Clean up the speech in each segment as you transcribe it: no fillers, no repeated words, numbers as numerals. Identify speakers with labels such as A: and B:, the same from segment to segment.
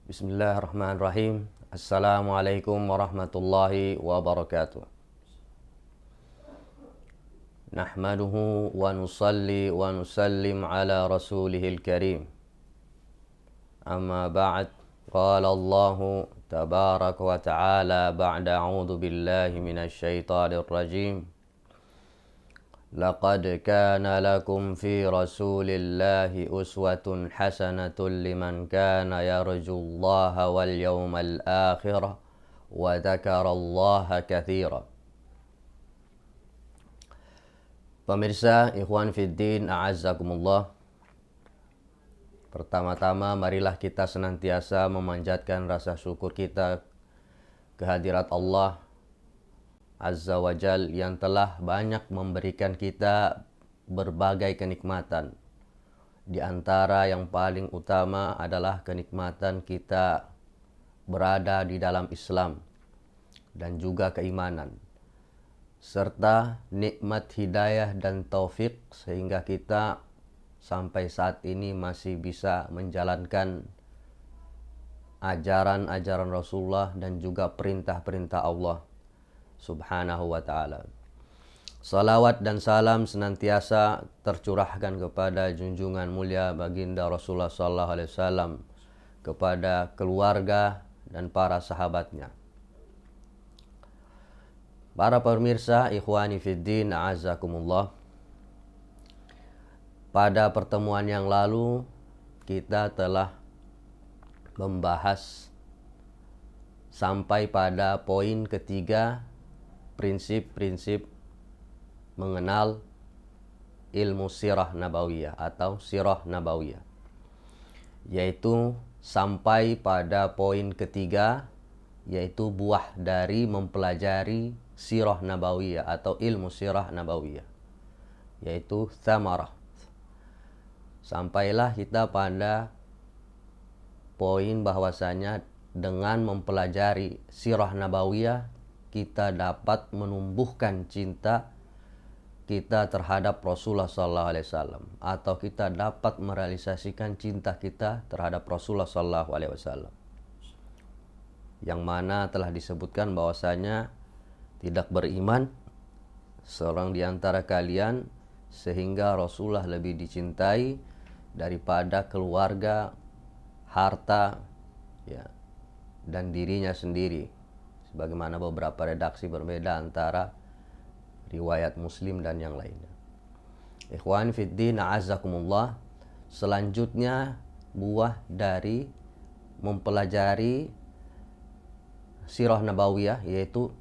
A: Bismillahirrahmanirrahim. Assalamualaikum warahmatullahi wabarakatuh. Nahmaduhu wa nusalli wa nusallim ala rasulihil karim. Amma ba'd. Qala Allahu tabaraka wa ta'ala ba'da a'udzu billahi minasy syaithanir rajim. لقد كان لكم في رسول الله أسوة حسنة لمن كان يرجو الله واليوم الآخر وذكر الله كثيرا. Pemirsa, ikhwan fiddin, a'azzakumullah. Pertama-tama marilah kita senantiasa memanjatkan rasa syukur kita kehadirat Allah Azza wa Jal yang telah banyak memberikan kita berbagai kenikmatan. Di antara yang paling utama adalah kenikmatan kita berada di dalam Islam dan juga keimanan, serta nikmat hidayah dan taufik sehingga kita sampai saat ini masih bisa menjalankan ajaran-ajaran Rasulullah dan juga perintah-perintah Allah Subhanahu wa ta'ala. Salawat dan salam senantiasa tercurahkan kepada junjungan mulia baginda Rasulullah sallallahu alaihi wasallam, kepada keluarga dan para sahabatnya. Para pemirsa, ikhwani fiddin, a'azzakumullah. Pada pertemuan yang lalu kita telah membahas sampai pada poin ketiga, prinsip-prinsip mengenal ilmu sirah nabawiyah atau sirah nabawiyah, yaitu sampai pada poin ketiga, yaitu buah dari mempelajari sirah nabawiyah atau ilmu sirah nabawiyah, yaitu thamarah. Sampailah kita pada poin bahwasanya dengan mempelajari sirah nabawiyah kita dapat menumbuhkan cinta kita terhadap Rasulullah sallallahu alaihi wasallam, atau kita dapat merealisasikan cinta kita terhadap Rasulullah sallallahu alaihi wasallam, yang mana telah disebutkan bahwasanya tidak beriman seorang di antara kalian sehingga Rasulullah lebih dicintai daripada keluarga, harta, ya, dan dirinya sendiri, sebagaimana beberapa redaksi berbeda antara riwayat Muslim dan yang lainnya. Ikhwan fiddin, a'azzakumullah. Selanjutnya buah dari mempelajari sirah nabawiyah yaitu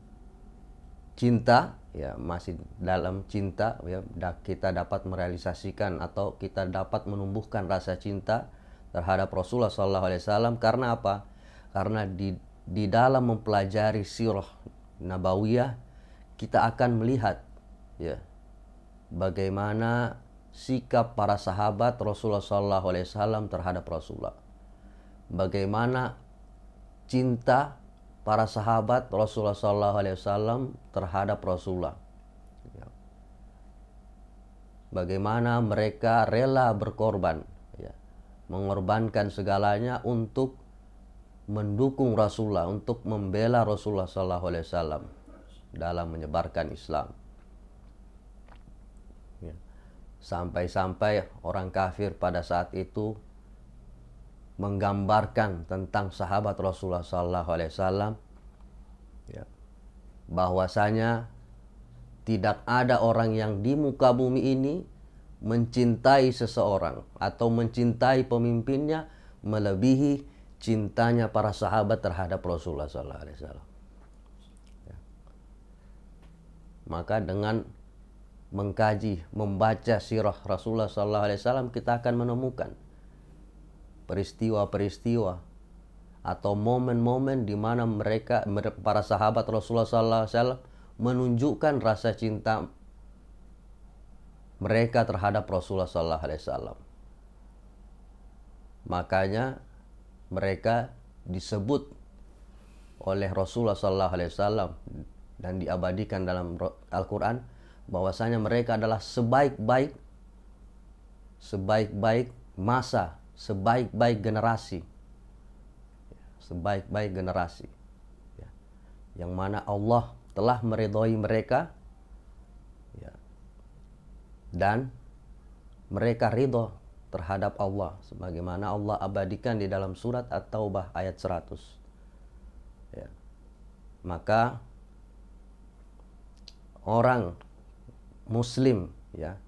A: cinta, ya, masih dalam cinta, ya, kita dapat merealisasikan atau kita dapat menumbuhkan rasa cinta terhadap Rasulullah SAW. Karena apa? Karena di dalam mempelajari sirah nabawiyah kita akan melihat, ya, bagaimana sikap para sahabat Rasulullah SAW terhadap Rasulullah, bagaimana cinta para sahabat Rasulullah SAW terhadap Rasulullah, ya, bagaimana mereka rela berkorban, ya, mengorbankan segalanya untuk mendukung Rasulullah, untuk membela Rasulullah SAW dalam menyebarkan Islam, ya. Sampai-sampai orang kafir pada saat itu menggambarkan tentang sahabat Rasulullah SAW, ya, bahwasanya tidak ada orang yang di muka bumi ini mencintai seseorang atau mencintai pemimpinnya melebihi cintanya para sahabat terhadap Rasulullah SAW. Ya. Maka dengan mengkaji, membaca sirah Rasulullah SAW, kita akan menemukan peristiwa-peristiwa atau momen-momen di mana para sahabat Rasulullah SAW menunjukkan rasa cinta mereka terhadap Rasulullah SAW. Makanya mereka disebut oleh Rasulullah SAW dan diabadikan dalam Al-Quran bahwasanya mereka adalah sebaik-baik masa, sebaik-baik generasi. sebaik-baik generasi, ya, yang mana Allah telah meridhoi mereka, ya, dan mereka ridho terhadap Allah sebagaimana Allah abadikan di dalam surat At-Taubah ayat 100. Ya. Maka orang muslim, ya,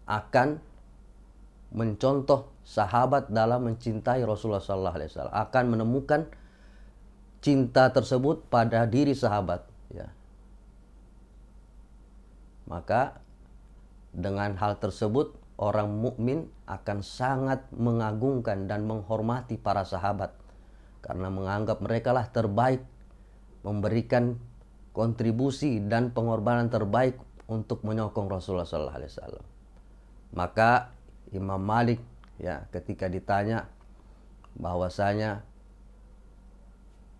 A: akan mencontoh sahabat dalam mencintai Rasulullah SAW, akan menemukan cinta tersebut pada diri sahabat, ya. Maka dengan hal tersebut orang mukmin akan sangat mengagungkan dan menghormati para sahabat karena menganggap mereka lah terbaik, memberikan kontribusi dan pengorbanan terbaik untuk menyokong Rasulullah SAW. Maka Imam Malik, ya, ketika ditanya bahwasanya,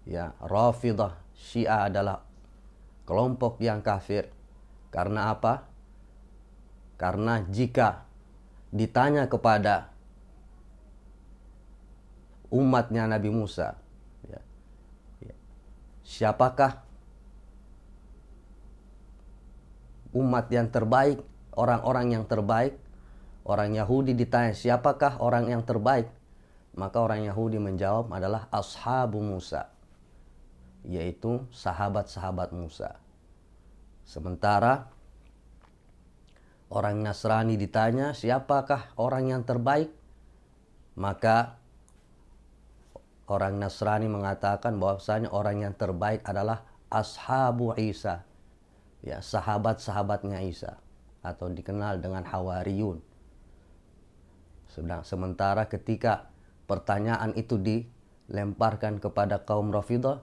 A: ya, Rafidhah Syiah adalah kelompok yang kafir, karena apa? Karena jika ditanya kepada umatnya Nabi Musa, ya, ya, siapakah umat yang terbaik, orang-orang yang terbaik, orang Yahudi ditanya siapakah orang yang terbaik, maka orang Yahudi menjawab adalah ashabu Musa, yaitu sahabat-sahabat Musa. Sementara orang Nasrani ditanya siapakah orang yang terbaik, maka orang Nasrani mengatakan bahwasanya orang yang terbaik adalah ashabu Isa, ya, sahabat-sahabatnya Isa, atau dikenal dengan Hawariyun. Sementara ketika pertanyaan itu dilemparkan kepada kaum Rafidhah,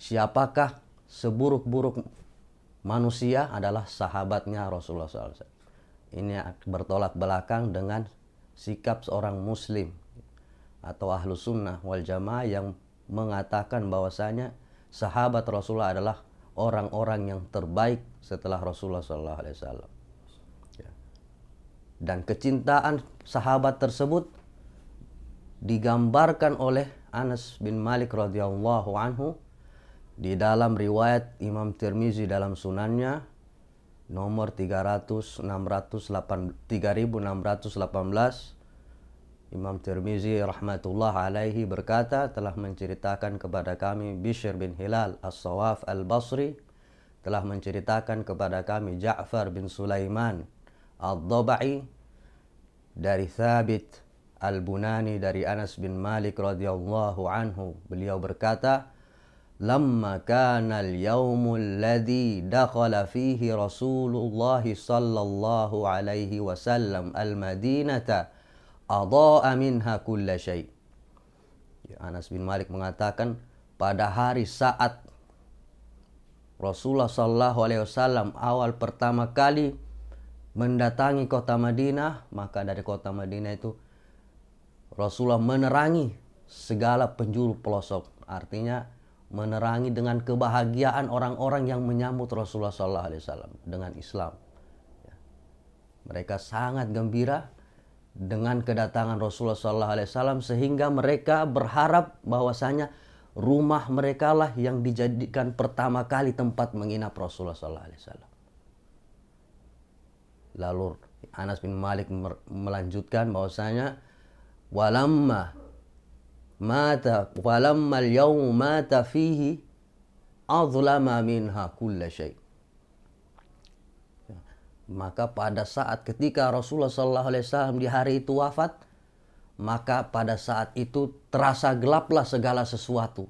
A: siapakah seburuk-buruk manusia, adalah sahabatnya Rasulullah SAW. Ini bertolak belakang dengan sikap seorang muslim atau ahlu sunnah wal jamaah yang mengatakan bahwasanya sahabat Rasulullah adalah orang-orang yang terbaik setelah Rasulullah SAW. Ya. Dan kecintaan sahabat tersebut digambarkan oleh Anas bin Malik radhiyallahu anhu di dalam riwayat Imam Tirmizi dalam sunannya nomor 3618. Imam Tirmizi rahmatullah alaihi berkata, telah menceritakan kepada kami Bishr bin Hilal As-Sawaf Al-Basri, telah menceritakan kepada kami Ja'far bin Sulaiman Ad-Dabai dari Thabit Al-Bunani dari Anas bin Malik radhiyallahu anhu. Beliau berkata, lamma kana al-yawmul ladzi dakhala fihi Rasulullah sallallahu alaihi wasallam al-Madinata adha'a minha kulla syai'. Anas bin Malik mengatakan, pada hari saat Rasulullah sallallahu alaihi wasallam awal pertama kali mendatangi kota Madinah, maka dari kota Madinah itu Rasulullah menerangi segala penjuru pelosok. Artinya menerangi dengan kebahagiaan orang-orang yang menyambut Rasulullah SAW dengan Islam. Mereka sangat gembira dengan kedatangan Rasulullah SAW sehingga mereka berharap bahwasanya rumah mereka lah yang dijadikan pertama kali tempat menginap Rasulullah SAW. Lalu Anas bin Malik melanjutkan bahwasanya walamma al-yawm mata fihi azlama minha kulla syai'. Maka pada saat ketika Rasulullah SAW di hari itu wafat, maka pada saat itu terasa gelaplah segala sesuatu,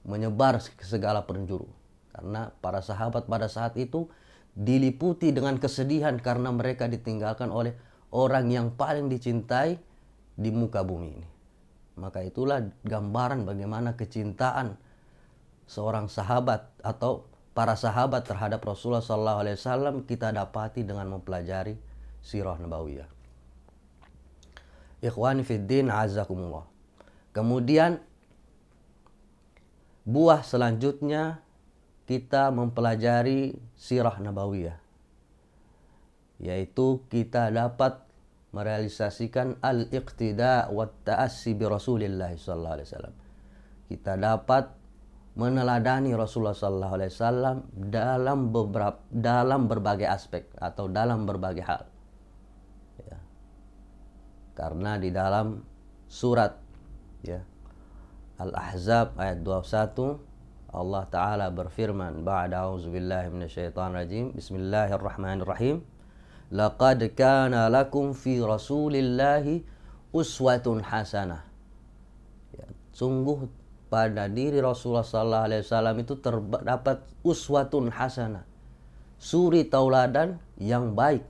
A: menyebar ke segala penjuru. Karena para sahabat pada saat itu diliputi dengan kesedihan karena mereka ditinggalkan oleh orang yang paling dicintai di muka bumi ini. Maka itulah gambaran bagaimana kecintaan seorang sahabat atau para sahabat terhadap Rasulullah SAW kita dapati dengan mempelajari sirah nabawiyah. Ikhwani fiddin azakumullah. Kemudian buah selanjutnya kita mempelajari sirah nabawiyah, yaitu kita dapat merealisasikan al-iqtida wa ta'assi bi Rasulillah sallallahu alaihi wasallam. kita dapat meneladani Rasulullah sallallahu alaihi wasallam dalam berbagai aspek atau dalam berbagai hal. Ya. Karena di dalam surat ya Al-Ahzab ayat 21 Allah Ta'ala berfirman, ba'da auzubillahi minasyaitonir rajim, bismillahirrahmanirrahim, laqad kana lakum fi rasulillahi uswatun hasanah. Ya, sungguh pada diri Rasulullah sallallahu alaihi wasallam itu terdapat uswatun hasanah, suri tauladan yang baik.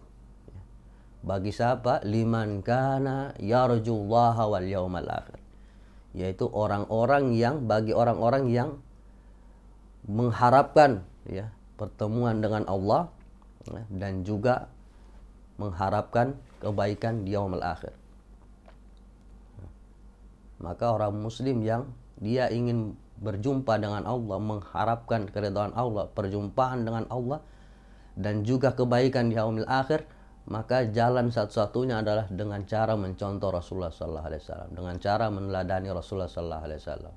A: Bagi siapa? Liman kana yarjullaha wal yaumal akhir. Yaitu bagi orang-orang yang mengharapkan ya pertemuan dengan Allah ya, dan juga mengharapkan kebaikan di yaumul akhir. Maka orang muslim yang dia ingin berjumpa dengan Allah, mengharapkan keridhaan Allah, perjumpaan dengan Allah dan juga kebaikan di yaumul akhir, maka jalan satu-satunya adalah dengan cara mencontoh Rasulullah sallallahu alaihi wasallam, dengan cara meneladani Rasulullah sallallahu alaihi wasallam.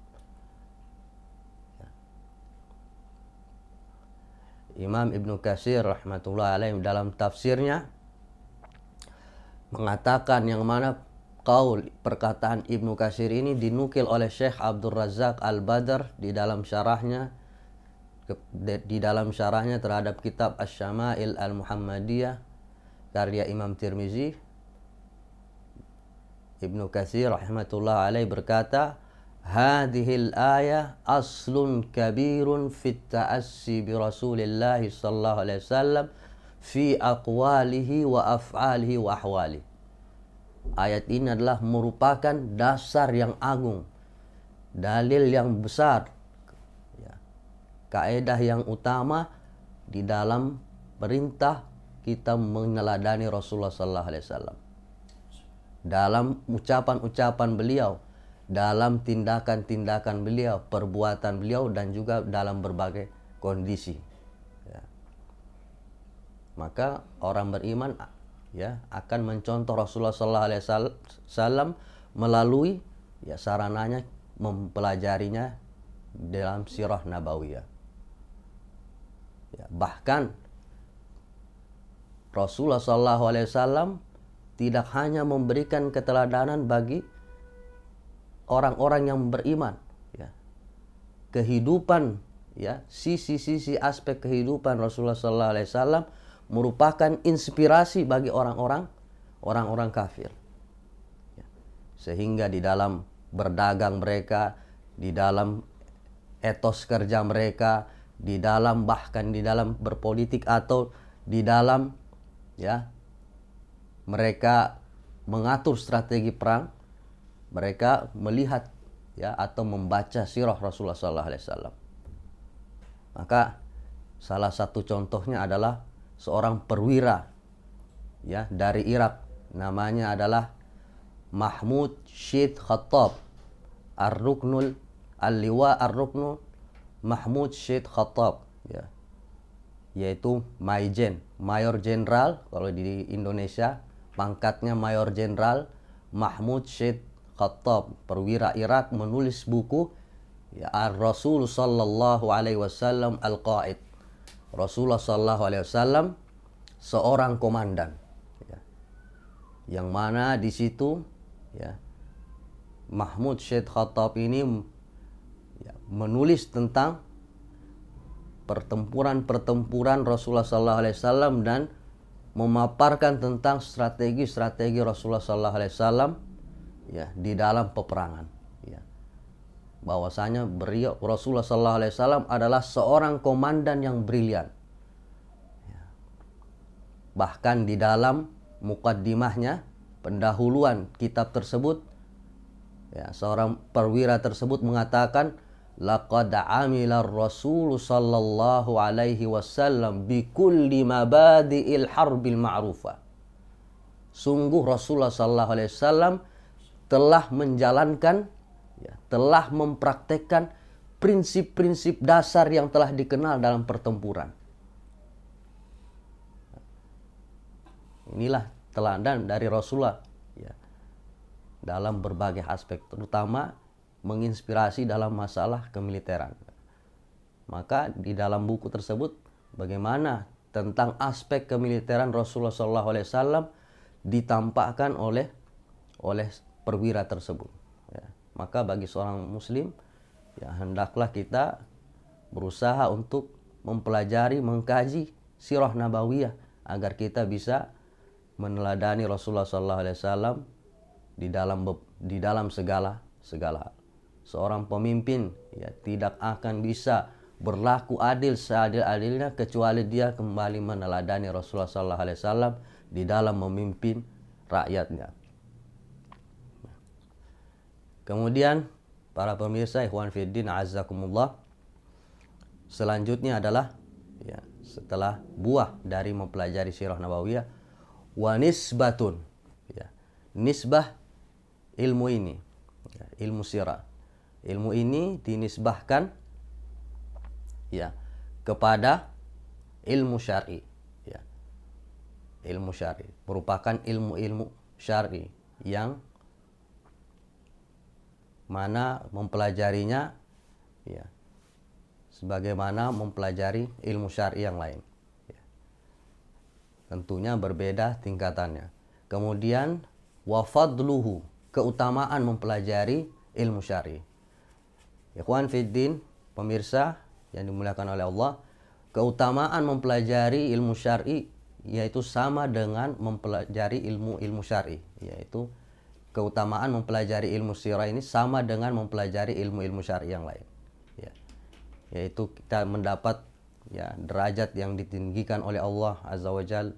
A: Imam Ibnu Katsir rahmatullah alaih dalam tafsirnya mengatakan, yang mana perkataan Ibnu Katsir ini dinukil oleh Syekh Abdul Razak Al-Badr di dalam syarahnya terhadap kitab Asy-Syama'il Al-Muhammadiyah karya Imam Tirmizi. Ibnu Katsir rahmatullah alaih berkata, hadhil ayah aslun kabirun fit ta'assi bi Rasulillah sallallahu alaihi wasallam fi aqwalihi wa af'alihi wa ahwalihi. Ayat ini adalah merupakan dasar yang agung, dalil yang besar, ya, kaedah yang utama di dalam perintah kita meneladani Rasulullah sallallahu alaihi wasallam dalam ucapan-ucapan beliau, dalam tindakan-tindakan beliau, perbuatan beliau, dan juga dalam berbagai kondisi. Ya. Maka orang beriman ya akan mencontoh Rasulullah sallallahu alaihi wasallam melalui ya sarananya mempelajarinya dalam sirah nabawiyah. Ya, bahkan Rasulullah sallallahu alaihi wasallam tidak hanya memberikan keteladanan bagi orang-orang yang beriman, ya. Kehidupan, ya, sisi-sisi aspek kehidupan Rasulullah sallallahu alaihi wasallam merupakan inspirasi bagi orang-orang kafir. Ya. Sehingga di dalam berdagang mereka, di dalam etos kerja mereka, bahkan di dalam berpolitik atau di dalam ya mereka mengatur strategi perang, mereka melihat ya atau membaca sirah Rasulullah sallallahu alaihi wasallam. Maka salah satu contohnya adalah seorang perwira ya dari Irak, namanya adalah Mahmud Syed Khattab Ar-Ruknul Al-Liwa Ar-Ruknul Mahmud Syed Khattab ya, yaitu Mayor Jenderal, kalau di Indonesia pangkatnya Mayor Jenderal Mahmud Syed Khattab, perwira Irak, menulis buku ya Ar-Rasul sallallahu alaihi wasallam Al-Qaid. Rasulullah sallallahu alaihi wasallam seorang komandan ya. Yang mana di situ ya Mahmud Syed Khattab ini ya, menulis tentang pertempuran Rasulullah sallallahu alaihi wasallam dan memaparkan tentang strategi-strategi Rasulullah sallallahu alaihi wasallam ya di dalam peperangan ya. Bahwasanya Rasulullah sallallahu alaihi wasallam adalah seorang komandan yang brilian. Ya. Bahkan di dalam muqaddimahnya, pendahuluan kitab tersebut ya, seorang perwira tersebut mengatakan, laqad amila Rasul sallallahu alaihi wasallam bi kulli mabadi'il harbil ma'rufah. Sungguh Rasulullah sallallahu alaihi wasallam telah menjalankan ya, telah mempraktekkan prinsip-prinsip dasar yang telah dikenal dalam pertempuran. Inilah teladan dari Rasulullah ya, dalam berbagai aspek, terutama menginspirasi dalam masalah kemiliteran. Maka di dalam buku tersebut bagaimana tentang aspek kemiliteran Rasulullah SAW ditampakkan oleh perwira tersebut. Ya. Maka bagi seorang muslim, ya hendaklah kita berusaha untuk mempelajari, mengkaji sirah nabawiyah agar kita bisa meneladani Rasulullah SAW di dalam segala hal. Seorang pemimpin ya tidak akan bisa berlaku adil seadil-adilnya kecuali dia kembali meneladani Rasulullah SAW di dalam memimpin rakyatnya. Kemudian para pemirsa ikhwan fiddin azzakumullah, selanjutnya adalah ya, setelah buah dari mempelajari sirah nabawiyah, wa nisbatun, ya, nisbah ilmu ini, ya, ilmu sirah. Ilmu ini dinisbahkan ya kepada ilmu syar'i, ya. Ilmu syar'i merupakan ilmu syar'i yang mana mempelajarinya ya sebagaimana mempelajari ilmu syar'i yang lain, ya. Tentunya berbeda tingkatannya. Kemudian wa fadluhu, keutamaan mempelajari ilmu syar'i. Ikhwan fiddin, pemirsa yang dimuliakan oleh Allah, keutamaan mempelajari ilmu syar'i yaitu sama dengan mempelajari ilmu syar'i, yaitu keutamaan mempelajari ilmu sirah ini sama dengan mempelajari ilmu syar'i yang lain, ya. Yaitu kita mendapat ya derajat yang ditinggikan oleh Allah Azza wa Jalla,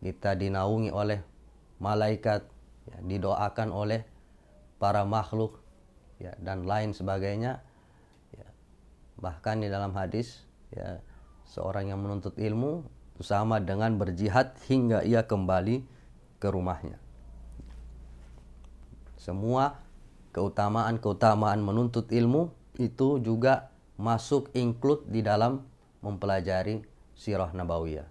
A: kita dinaungi oleh malaikat, ya, didoakan oleh para makhluk ya dan lain sebagainya. Bahkan di dalam hadis ya, seorang yang menuntut ilmu itu sama dengan berjihad hingga ia kembali ke rumahnya. Semua keutamaan menuntut ilmu itu juga masuk include di dalam mempelajari sirah nabawiyah.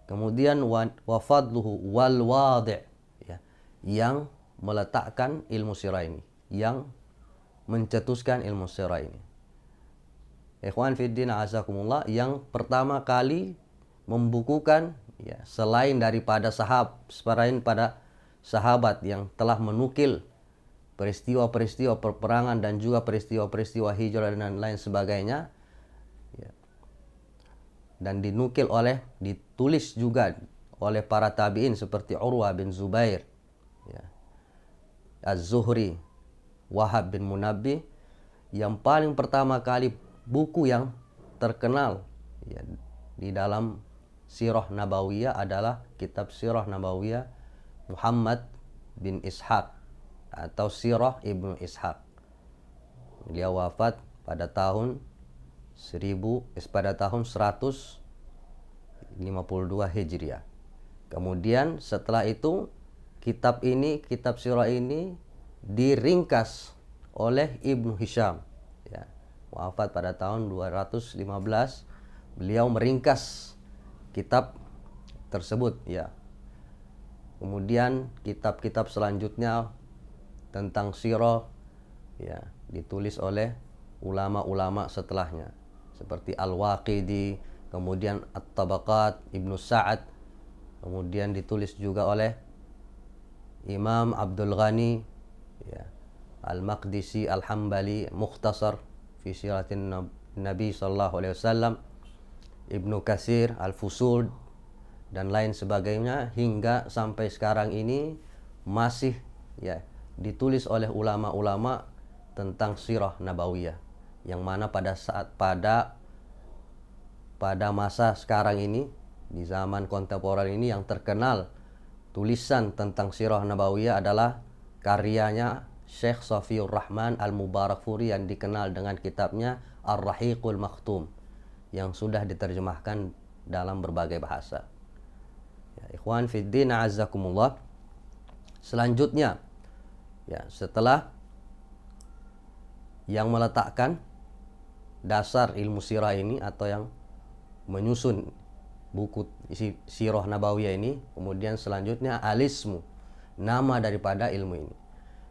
A: Kemudian wa fadluhu wal wadi', ya, yang meletakkan ilmu sirah ini, yang mencetuskan ilmu sirah ini. Ikhwan fiddin azakumullah, yang pertama kali membukukan ya selain pada sahabat yang telah menukil peristiwa-peristiwa peperangan dan juga peristiwa-peristiwa hijrah dan lain sebagainya, ya, dan ditulis juga oleh para tabi'in seperti Urwah bin Zubair, ya, Az-Zuhri, Wahab bin Munabbih. Yang paling pertama kali buku yang terkenal ya, di dalam sirah nabawiyah adalah kitab sirah nabawiyah Muhammad bin Ishaq atau Sirah Ibnu Ishaq. Beliau wafat pada tahun 152 Hijriah. Kemudian setelah itu kitab sirah ini diringkas oleh Ibnu Hisham, ya. Wafat pada tahun 215. Beliau meringkas kitab tersebut, ya. Kemudian kitab-kitab selanjutnya tentang sirah ya ditulis oleh ulama-ulama setelahnya seperti Al-Waqidi, kemudian At-Tabaqat Ibnu Sa'ad, kemudian ditulis juga oleh Imam Abdul Ghani, ya, Al-Maqdisi Al-Hambali, Mukhtasar fi Siratin Nabi sallallahu alaihi wasallam, Ibnu Katsir Al-Fusul dan lain sebagainya, hingga sampai sekarang ini masih ya ditulis oleh ulama-ulama tentang sirah nabawiyah, yang mana pada masa sekarang ini, di zaman kontemporer ini, yang terkenal tulisan tentang sirah nabawiyah adalah karyanya Syekh Safiur Rahman Al-Mubarakfuri yang dikenal dengan kitabnya Ar-Rahiqul Maktum, yang sudah diterjemahkan dalam berbagai bahasa. Ya, ikhwan fiddin a'azzakumullah. Selanjutnya, ya, setelah yang meletakkan dasar ilmu sirah ini atau yang menyusun buku sirah nabawiyah ini, kemudian selanjutnya alismu, nama daripada ilmu ini.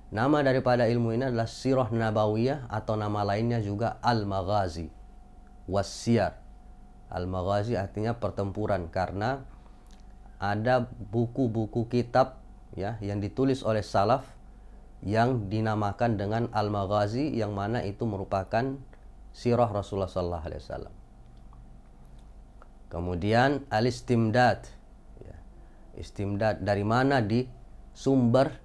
A: Nama daripada ilmu ini adalah Sirah Nabawiyah, atau nama lainnya juga Al-Maghazi Wassiyar. Al-Maghazi artinya pertempuran, karena ada buku-buku kitab ya yang ditulis oleh salaf yang dinamakan dengan Al-Maghazi, yang mana itu merupakan sirah Rasulullah sallallahu alaihi wasallam. Kemudian al-istimdad ya. Istimdad, dari mana di sumber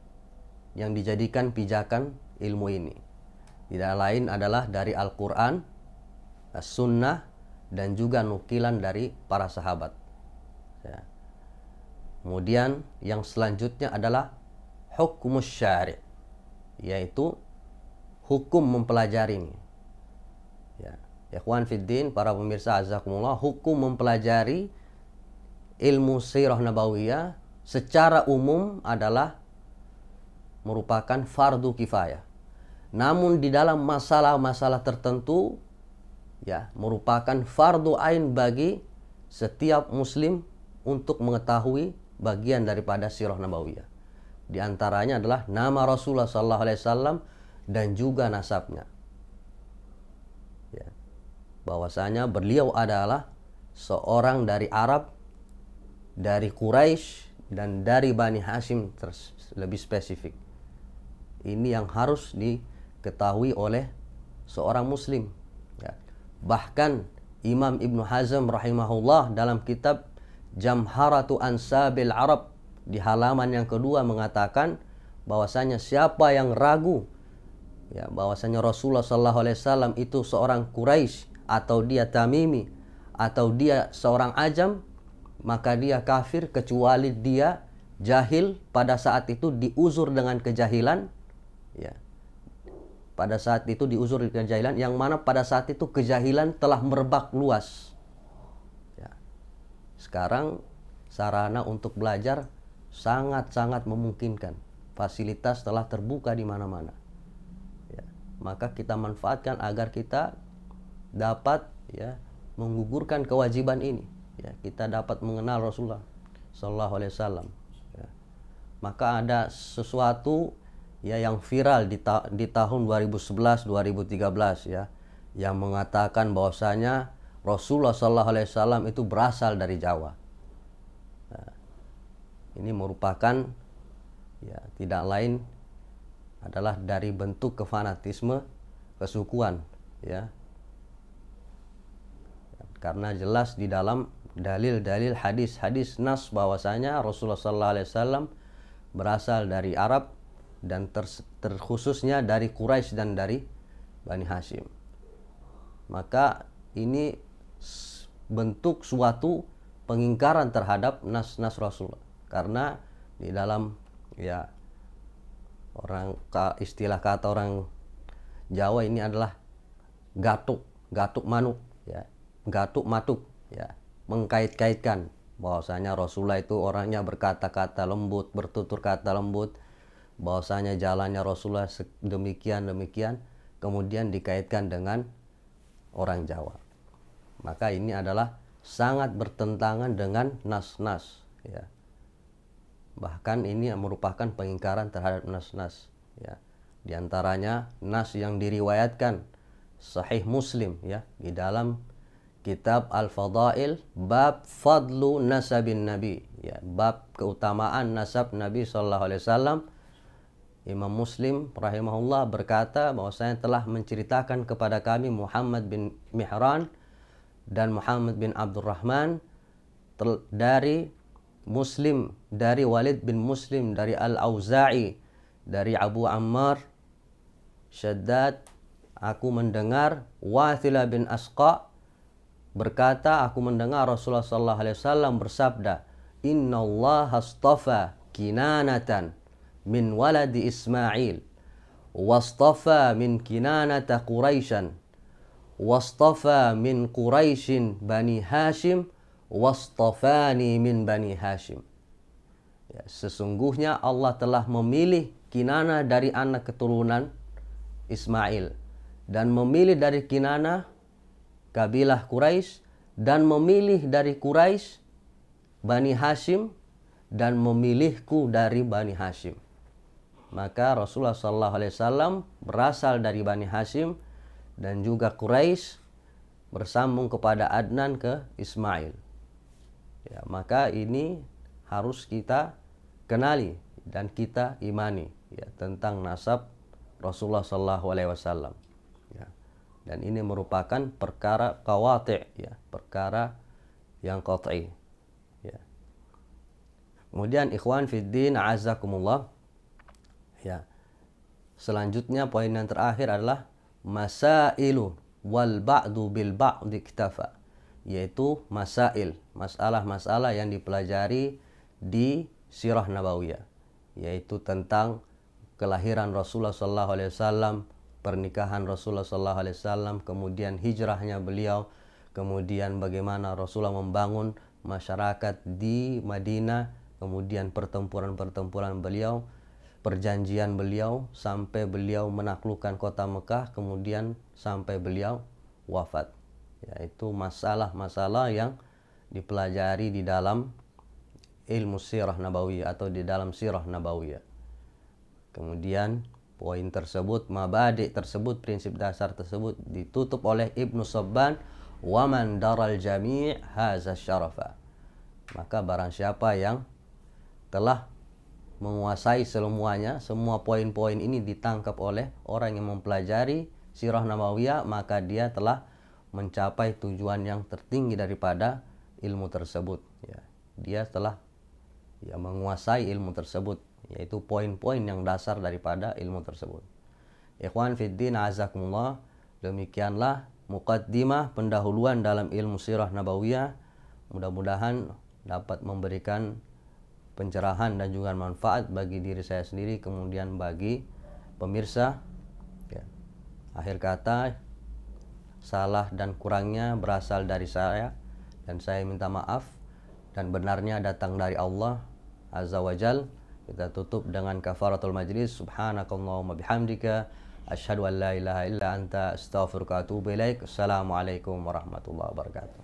A: yang dijadikan pijakan ilmu ini. Tidak lain adalah dari Al-Quran, As-Sunnah, dan juga nukilan dari para sahabat ya. Kemudian yang selanjutnya adalah hukmus syari', yaitu hukum mempelajari ini ya. Ikhwan fiddin, para pemirsa azakumullah, hukum mempelajari ilmu sirah nabawiyah secara umum adalah merupakan fardu kifayah. Namun di dalam masalah-masalah tertentu ya merupakan fardu ain bagi setiap muslim untuk mengetahui bagian daripada sirah nabawiyah. Di antaranya adalah nama Rasulullah sallallahu alaihi wasallam dan juga nasabnya. Ya. Bahwasanya beliau adalah seorang dari Arab, dari Quraisy, dan dari Bani Hashim lebih spesifik. Ini yang harus diketahui oleh seorang muslim ya. Bahkan Imam Ibnu Hazm rahimahullah dalam kitab Jamharatu Ansabil Arab di halaman yang kedua mengatakan bahwasanya siapa yang ragu ya bahwasanya Rasulullah sallallahu alaihi wasallam itu seorang Quraisy, atau dia Tamimi, atau dia seorang Ajam, maka dia kafir kecuali dia jahil pada saat itu diuzur dengan kejahilan ya. Pada saat itu diuzur dengan kejahilan, yang mana pada saat itu kejahilan telah merebak luas ya. Sekarang sarana untuk belajar sangat-sangat memungkinkan, fasilitas telah terbuka di mana-mana ya. Maka kita manfaatkan agar kita dapat ya menggugurkan kewajiban ini ya. Kita dapat mengenal Rasulullah sallallahu alaihi wasallam ya. Maka ada sesuatu ya yang viral di tahun 2011 2013 ya, yang mengatakan bahwasanya Rasulullah sallallahu alaihi wasallam itu berasal dari Jawa. Nah, ini merupakan ya tidak lain adalah dari bentuk kefanatisme kesukuan ya. Karena jelas di dalam dalil-dalil hadis-hadis nas bahwasanya Rasulullah sallallahu alaihi wasallam berasal dari Arab, dan terkhususnya dari Quraisy dan dari Bani Hashim. Maka ini bentuk suatu pengingkaran terhadap nas-nas Rasulullah, karena di dalam ya istilah kata orang Jawa ini adalah gatuk manuk ya, gatuk matuk ya, mengkait-kaitkan bahwasanya Rasulullah itu orangnya berkata-kata lembut, bertutur kata lembut, bahwasanya jalannya Rasulullah demikian, kemudian dikaitkan dengan orang Jawa. Maka ini adalah sangat bertentangan dengan nas-nas ya. Bahkan ini merupakan pengingkaran terhadap nas-nas ya. Di antaranya nas yang diriwayatkan Sahih Muslim ya, di dalam kitab Al-Fadail, bab fadlu nasabin Nabi ya, bab keutamaan nasab Nabi sallallahu alaihi wasallam. Imam Muslim rahimahullah berkata bahwasanya telah menceritakan kepada kami Muhammad bin Mihran dan Muhammad bin Abdurrahman dari Muslim, dari Walid bin Muslim, dari Al-Auza'i, dari Abu Ammar Shaddad, aku mendengar Wathila bin Asqa berkata, aku mendengar Rasulullah sallallahu alaihi wasallam bersabda, "Innallaha astafa Kinanatan min waladi Ismail, wastafa min Kinanata Quraisyan, wastafa min Quraisyin Bani Hashim, wastafani min Bani Hashim." Ya, sesungguhnya Allah telah memilih Kinana dari anak keturunan Ismail, dan memilih dari Kinana kabilah Quraisy, dan memilih dari Quraisy Bani Hashim, dan memilihku dari Bani Hashim. maka Rasulullah SAW berasal dari Bani Hashim dan juga Quraisy, bersambung kepada Adnan ke Ismail. Ya, maka ini harus kita kenali dan kita imani ya tentang nasab Rasulullah SAW. Ya. Dan ini merupakan perkara qawati', ya, perkara yang qat'i. Ya. Kemudian ikhwan fiddin azakumullah. Ya. Selanjutnya poin yang terakhir adalah masailu wal ba'du bil ba'di iktafa, yaitu masail, masalah-masalah yang dipelajari di sirah nabawiyah, yaitu tentang kelahiran Rasulullah SAW, pernikahan Rasulullah SAW, kemudian hijrahnya beliau, kemudian bagaimana Rasulullah membangun masyarakat di Madinah, kemudian pertempuran-pertempuran beliau, perjanjian beliau sampai beliau menaklukkan kota Mekah, kemudian sampai beliau wafat. Yaitu masalah-masalah yang dipelajari di dalam ilmu sirah nabawiyah atau di dalam sirah nabawiyah. Kemudian poin tersebut, mabadi' tersebut, prinsip dasar tersebut ditutup oleh Ibnu Sabban, wa man daral jami' haza syarafa. Maka barang siapa yang telah menguasai semuanya, semua poin-poin ini ditangkap oleh orang yang mempelajari sirah nabawiyah, maka dia telah mencapai tujuan yang tertinggi daripada ilmu tersebut. Ya, dia telah menguasai ilmu tersebut, yaitu poin-poin yang dasar daripada ilmu tersebut. Ikhwan fiddin azakumullah, demikianlah muqaddimah, pendahuluan dalam ilmu sirah nabawiyah. Mudah-mudahan dapat memberikan pencerahan dan juga manfaat bagi diri saya sendiri, kemudian bagi pemirsa. Ya. Akhir kata, salah dan kurangnya berasal dari saya dan saya minta maaf, dan benarnya datang dari Allah Azza wa Jal. Kita tutup dengan kafaratul majlis. Subhanakallahumma bihamdika asyhadu an la ilaha illa anta astaghfiruka wa atubu ilaik. Assalamualaikum warahmatullahi wabarakatuh.